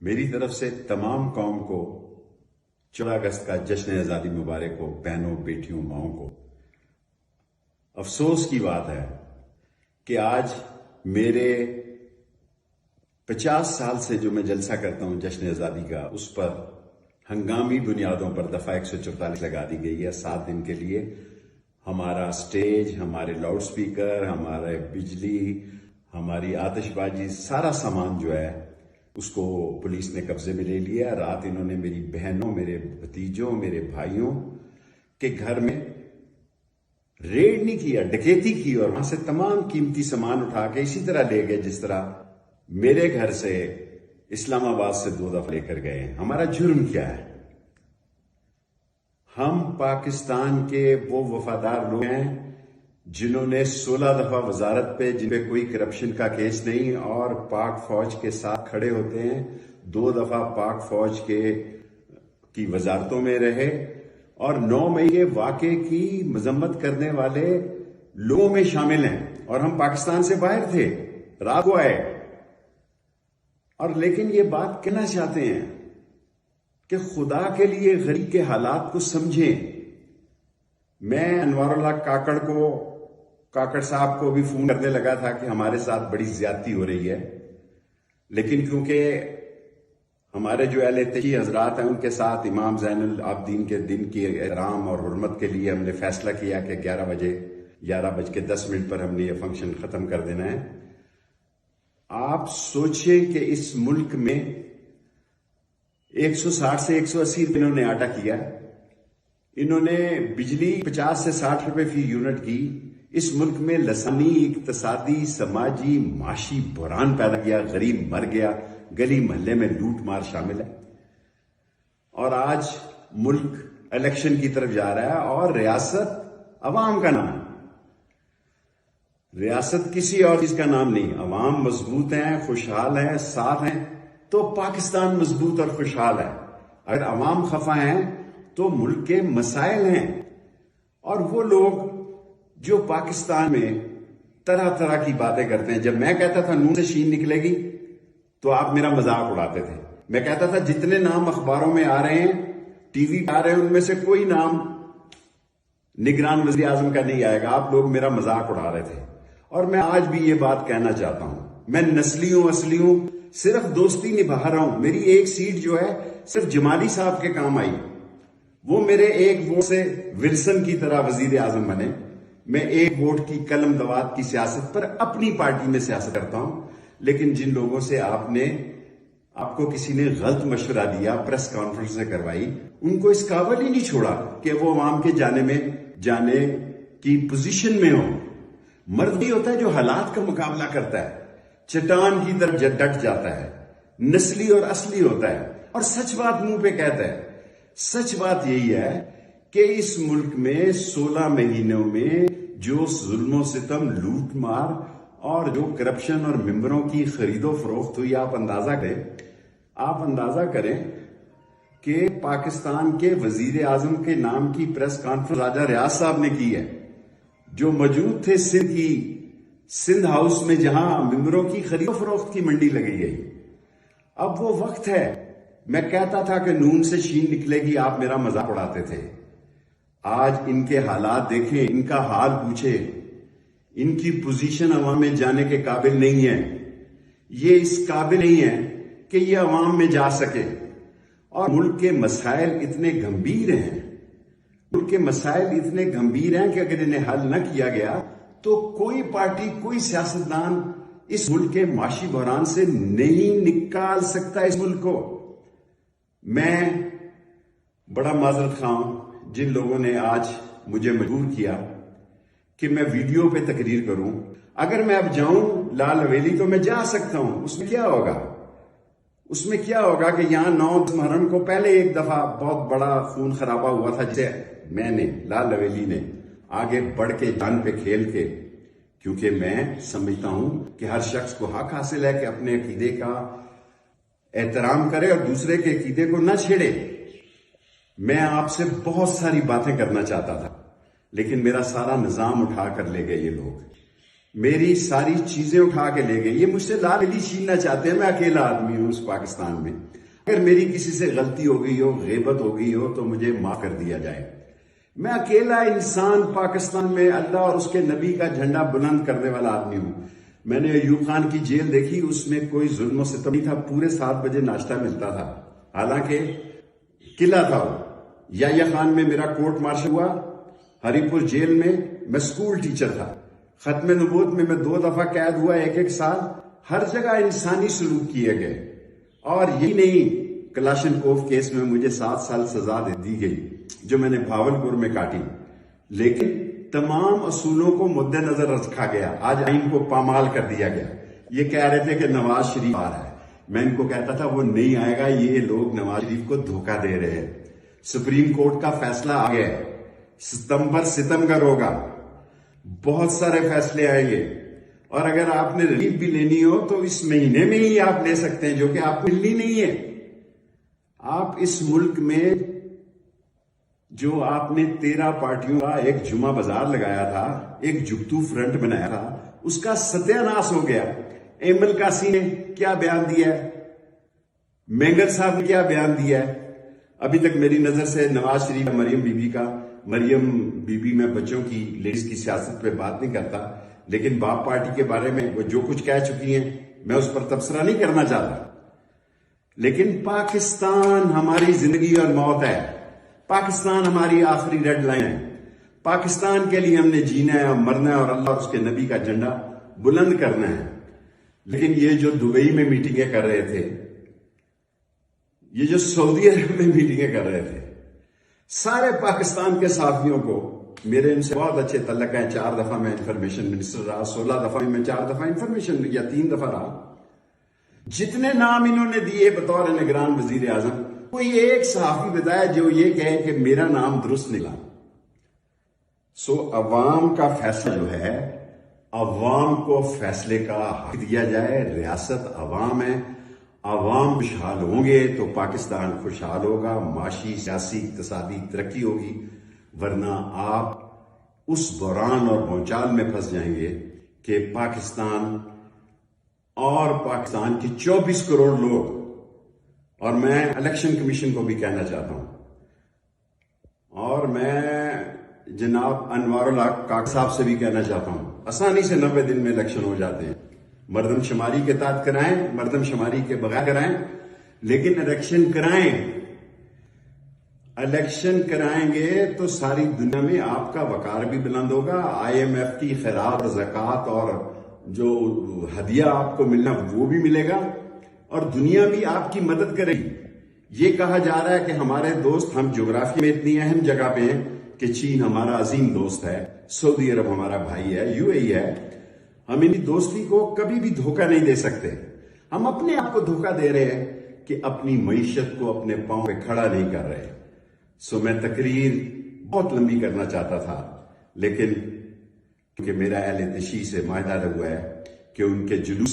میری طرف سے تمام قوم کو 14 اگست کا جشن آزادی مبارک ہو، بہنوں، بیٹیوں، ماؤں کو۔ افسوس کی بات ہے کہ آج میرے 50 سال سے جو میں جلسہ کرتا ہوں جشن آزادی کا، اس پر ہنگامی بنیادوں پر دفعہ 144 لگا دی گئی ہے 7 دن کے لیے۔ ہمارا سٹیج، ہمارے لاؤڈ سپیکر، ہمارے بجلی، ہماری آتش بازی، سارا سامان جو ہے اس کو پولیس نے قبضے میں لے لیا۔ رات انہوں نے میری بہنوں، میرے بھتیجوں، میرے بھائیوں کے گھر میں ریڈ نہیں کیا، ڈکیتی کی، اور وہاں سے تمام قیمتی سامان اٹھا کے اسی طرح لے گئے جس طرح میرے گھر سے اسلام آباد سے 2 دفعہ لے کر گئے۔ ہمارا جرم کیا ہے؟ ہم پاکستان کے وہ وفادار لوگ ہیں جنہوں نے 16 دفعہ وزارت پہ، جن پہ کوئی کرپشن کا کیس نہیں، اور پاک فوج کے ساتھ کھڑے ہوتے ہیں۔ 2 دفعہ پاک فوج کی وزارتوں میں رہے، اور 9 مئی کے واقعے کی مذمت کرنے والے لوگوں میں شامل ہیں، اور ہم پاکستان سے باہر تھے، رات کو آئے۔ اور لیکن یہ بات کہنا چاہتے ہیں کہ خدا کے لیے غریب کے حالات کو سمجھیں۔ میں انوار اللہ کاکڑ صاحب کو بھی فون کرنے لگا تھا کہ ہمارے ساتھ بڑی زیادتی ہو رہی ہے، لیکن کیونکہ ہمارے جو اہل تشیع حضرات ہیں ان کے ساتھ امام زین العابدین کے دن کی احترام اور حرمت کے لیے ہم نے فیصلہ کیا کہ 11:10 پر ہم نے یہ فنکشن ختم کر دینا ہے۔ آپ سوچیں کہ اس ملک میں 160 سے 180 روپے انہوں نے آٹا کیا، انہوں نے بجلی 50 سے 60 روپے فی یونٹ کی، اس ملک میں لسانی، اقتصادی، سماجی، معاشی بحران پیدا کیا، غریب مر گیا، گلی محلے میں لوٹ مار شامل ہے، اور آج ملک الیکشن کی طرف جا رہا ہے، اور ریاست عوام کا نام ہے۔ ریاست کسی اور چیز کا نام نہیں۔ عوام مضبوط ہیں، خوشحال ہیں، ساتھ ہیں تو پاکستان مضبوط اور خوشحال ہے۔ اگر عوام خفا ہیں تو ملک کے مسائل ہیں، اور وہ لوگ جو پاکستان میں طرح طرح کی باتیں کرتے ہیں۔ جب میں کہتا تھا نون سے شین نکلے گی تو آپ میرا مذاق اڑاتے تھے۔ میں کہتا تھا جتنے نام اخباروں میں آ رہے ہیں، ٹی وی پہ آ رہے ہیں، ان میں سے کوئی نام نگران وزیر اعظم کا نہیں آئے گا، آپ لوگ میرا مذاق اڑا رہے تھے۔ اور میں آج بھی یہ بات کہنا چاہتا ہوں، میں نسلیوں اصلیوں صرف دوستی نبھا رہا ہوں۔ میری ایک سیٹ جو ہے صرف جمالی صاحب کے کام آئی، وہ میرے ایک ووٹ سے ولسن کی طرح وزیر اعظم بنے۔ میں ایک ووٹ کی قلم دوات کی سیاست پر اپنی پارٹی میں سیاست کرتا ہوں، لیکن جن لوگوں سے آپ کو کسی نے غلط مشورہ دیا، پریس کانفرنس سے کروائی، ان کو اس قابل ہی نہیں چھوڑا کہ وہ عوام کے جانے کی پوزیشن میں ہو۔ مرد بھی ہوتا ہے جو حالات کا مقابلہ کرتا ہے، چٹان کی طرف ڈٹ جاتا ہے، نسلی اور اصلی ہوتا ہے، اور سچ بات منہ پہ کہتا ہے۔ سچ بات یہی ہے کہ اس ملک میں 16 مہینوں میں جو ظلم و ستم، لوٹ مار اور جو کرپشن اور ممبروں کی خرید و فروخت ہوئی، آپ اندازہ کریں کہ پاکستان کے وزیر اعظم کے نام کی پریس کانفرنس راجہ ریاض صاحب نے کی ہے، جو موجود تھے سندھ ہاؤس میں، جہاں ممبروں کی خرید و فروخت کی منڈی لگی گئی۔ اب وہ وقت ہے، میں کہتا تھا کہ نون سے شین نکلے گی، آپ میرا مذاق اڑاتے تھے۔ آج ان کے حالات دیکھیں، ان کا حال پوچھیں، ان کی پوزیشن عوام میں جانے کے قابل نہیں ہے، یہ اس قابل نہیں ہے کہ یہ عوام میں جا سکے۔ اور ملک کے مسائل اتنے گمبھیر ہیں، کہ اگر انہیں حل نہ کیا گیا تو کوئی پارٹی، کوئی سیاستدان اس ملک کے معاشی بحران سے نہیں نکال سکتا اس ملک کو۔ میں بڑا معذرت خواہ ہوں جن لوگوں نے آج مجھے مجبور کیا کہ میں ویڈیو پہ تقریر کروں۔ اگر میں اب جاؤں لال حویلی تو میں جا سکتا ہوں، اس میں کیا ہوگا کہ یہاں 9 محرم کو پہلے ایک دفعہ بہت بڑا خون خرابہ ہوا تھا، جسے میں نے، لال حویلی نے آگے بڑھ کے جان پہ کھیل کے، کیونکہ میں سمجھتا ہوں کہ ہر شخص کو حق حاصل ہے کہ اپنے عقیدے کا احترام کرے اور دوسرے کے عقیدے کو نہ چھیڑے۔ میں آپ سے بہت ساری باتیں کرنا چاہتا تھا، لیکن میرا سارا نظام اٹھا کر لے گئے یہ لوگ۔ میری ساری چیزیں اٹھا کے لے گئے. یہ مجھ سے لال علی چھیننا چاہتے ہیں. میں اکیلا آدمی ہوں اس پاکستان میں. اگر میری کسی سے غلطی ہو گئی ہو, غیبت ہو گئی ہو, تو مجھے معاف کر دیا جائے. میں اکیلا انسان پاکستان میں اللہ اور اس کے نبی کا جھنڈا بلند کرنے والا آدمی ہوں. میں نے ایوب خان کی جیل دیکھی, اس میں کوئی ظلم و ستم نہیں تھا. پورے 7 بجے ناشتہ ملتا تھا, حالانکہ قلعہ تھا وہ. یحییٰ خان میں میرا کورٹ مارشل ہوا, ہری پور جیل میں میں سکول ٹیچر تھا. ختم نبوت میں 2 دفعہ قید ہوا, 1 سال. ہر جگہ انسانی سلوک کیے گئے. اور یہی نہیں, کلاشنکوف کیس میں مجھے 7 سال سزا دی گئی جو میں نے بھاولپور میں کاٹی. لیکن تمام اصولوں کو مد نظر رکھا گیا. آج آئین کو پامال کر دیا گیا. یہ کہہ رہے تھے کہ نواز شریف آ رہا ہے. میں ان کو کہتا تھا وہ نہیں آئے گا, یہ لوگ نواز شریف کو دھوکہ دے رہے ہیں. سپریم کورٹ کا فیصلہ آ گیا ہے, ستمبر ہوگا. بہت سارے فیصلے آئیں گے. اور اگر آپ نے ریلیف بھی لینی ہو تو اس مہینے میں ہی آپ لے سکتے ہیں, جو کہ آپ کو ملنی نہیں ہے. آپ اس ملک میں جو آپ نے 13 پارٹیوں کا ایک جمعہ بازار لگایا تھا, ایک جگتو فرنٹ بنایا تھا, اس کا ستیہ ناش ہو گیا. ایمل کاسی نے کیا بیان دیا ہے, مینگر صاحب نے کیا بیان دیا ہے. ابھی تک میری نظر سے نواز شریف, مریم بی بی میں بچوں کی, لیڈیز کی سیاست پہ بات نہیں کرتا, لیکن باپ پارٹی کے بارے میں وہ جو کچھ کہہ چکی ہیں میں اس پر تبصرہ نہیں کرنا چاہتا. لیکن پاکستان ہماری زندگی اور موت ہے. پاکستان ہماری آخری ریڈ لائن ہے. پاکستان کے لیے ہم نے جینا ہے اور مرنا ہے, اور اللہ اور اس کے نبی کا جھنڈا بلند کرنا ہے. لیکن یہ جو دبئی میں میٹنگیں کر رہے تھے, یہ جو سعودی عرب میں میٹنگیں کر رہے تھے, سارے پاکستان کے صحافیوں کو میرے ان سے بہت اچھے تعلق ہیں. 4 دفعہ میں انفارمیشن منسٹر رہا, 16 دفعہ میں 4 دفعہ انفارمیشن یا 3 دفعہ رہا. جتنے نام انہوں نے دیے بطور نگران وزیر اعظم, کوئی ایک صحافی بتایا جو یہ کہے کہ میرا نام درست نکلا. عوام کا فیصلہ جو ہے, عوام کو فیصلے کا حق دیا جائے. ریاست عوام ہے, عوام خوشحال ہوں گے تو پاکستان خوشحال ہوگا, معاشی, سیاسی, اقتصادی ترقی ہوگی. ورنہ آپ اس بحران اور بھونچال میں پھنس جائیں گے کہ پاکستان اور پاکستان کی 24 کروڑ لوگ, اور میں الیکشن کمیشن کو بھی کہنا چاہتا ہوں, اور میں جناب انوار اللہ کاک صاحب سے بھی کہنا چاہتا ہوں, آسانی سے 90 دن میں الیکشن ہو جاتے ہیں. مردم شماری کے تحت کرائیں, مردم شماری کے بغیر کرائیں, لیکن الیکشن کرائیں. الیکشن کرائیں گے تو ساری دنیا میں آپ کا وقار بھی بلند ہوگا. IMF کی خیرات اور زکوٰۃ اور جو ہدیہ آپ کو ملنا وہ بھی ملے گا, اور دنیا بھی آپ کی مدد کرے گی. یہ کہا جا رہا ہے کہ ہمارے دوست, ہم جغرافی میں اتنی اہم جگہ پہ ہیں کہ چین ہمارا عظیم دوست ہے, سعودی عرب ہمارا بھائی ہے, UAE ہے. ہم ان دوستی کو کبھی بھی دھوکہ نہیں دے سکتے. ہم اپنے آپ کو دھوکہ دے رہے ہیں کہ اپنی معیشت کو اپنے پاؤں پہ کھڑا نہیں کر رہے. میں تقریر بہت لمبی کرنا چاہتا تھا, لیکن کیونکہ میرا اہل تشیع سے معاہدہ ہوا ہے کہ ان کے جلوس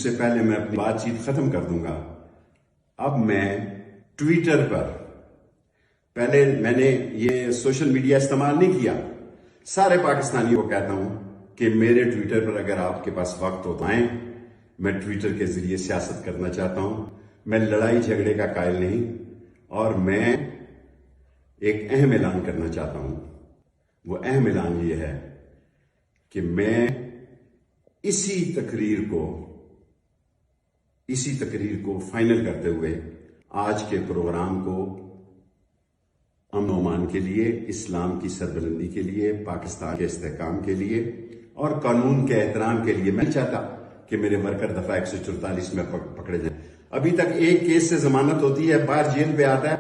سے پہلے میں اپنی بات چیت ختم کر دوں گا. اب میں ٹویٹر پر, پہلے میں نے یہ سوشل میڈیا استعمال نہیں کیا. سارے پاکستانیوں کو کہتا ہوں کہ میرے ٹویٹر پر اگر آپ کے پاس وقت ہو تو آئیں. میں ٹویٹر کے ذریعے سیاست کرنا چاہتا ہوں. میں لڑائی جھگڑے کا قائل نہیں, اور میں ایک اہم اعلان کرنا چاہتا ہوں. وہ اہم اعلان یہ ہے کہ میں اسی تقریر کو فائنل کرتے ہوئے آج کے پروگرام کو امن و امان کے لیے, اسلام کی سربلندی کے لیے, پاکستان کے استحکام کے لیے اور قانون کے احترام کے لیے, میں نہیں چاہتا کہ میرے ورکر دفعہ 144 میں پکڑے جائیں. ابھی تک ایک کیس سے ضمانت ہوتی ہے, باہر جیل پہ آتا ہے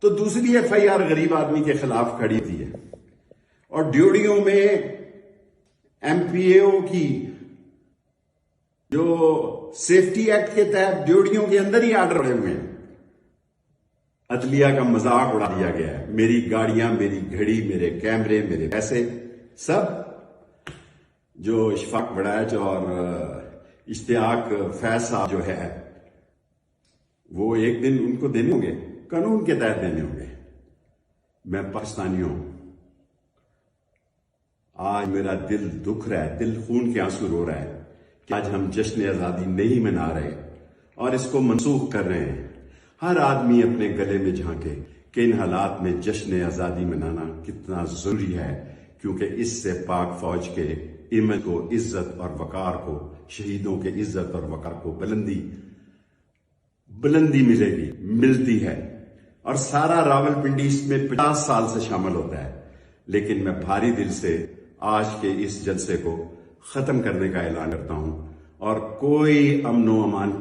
تو دوسری FIR غریب آدمی کے خلاف کھڑی ہوتی ہے. اور ڈیوڑیوں میں MPAO کی جو سیفٹی ایکٹ کے تحت ڈیوڑیوں کے اندر ہی آرڈر پڑے ہوئے ہیں. عدلیہ کا مذاق اڑا دیا گیا ہے. میری گاڑیاں, میری گھڑی, میرے کیمرے, میرے پیسے, سب جو اشفاق وڑائچ اور اشتیاق فیض صاحب جو ہے وہ ایک دن ان کو دینے ہوں گے, قانون کے تحت دینے ہوں گے. میں پاکستانیوں, آج میرا دل دکھ رہا ہے، دل خون کے آنسو رو رہا ہے کہ آج ہم جشن آزادی نہیں منا رہے اور اس کو منسوخ کر رہے ہیں۔ ہر آدمی اپنے گلے میں جھانکے کہ ان حالات میں جشن آزادی منانا کتنا ضروری ہے، کیونکہ اس سے پاک فوج کے امیج کو، عزت اور وقار کو، شہیدوں کے عزت اور وقار کو بلندی ملتی ہے۔ اور سارا راولپنڈی اس میں 50 سال سے شامل ہوتا ہے، لیکن میں بھاری دل سے آج کے اس جلسے کو ختم کرنے کا اعلان کرتا ہوں، اور کوئی امن و امان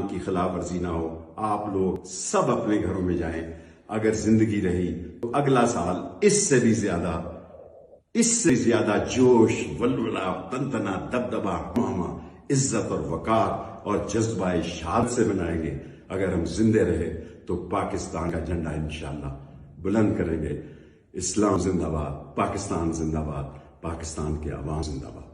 کی خلاف ورزی نہ ہو۔ آپ لوگ سب اپنے گھروں میں جائیں، اگر زندگی رہی تو اگلا سال اس سے بھی زیادہ جوش، ولولہ، تنتنا، دبدبا، ہمہ، عزت اور وقار اور جذبہ شہادت سے منائیں گے۔ اگر ہم زندے رہے تو پاکستان کا جھنڈا انشاءاللہ بلند کریں گے۔ اسلام زندہ باد، پاکستان زندہ باد، پاکستان کے عوام زندہ باد۔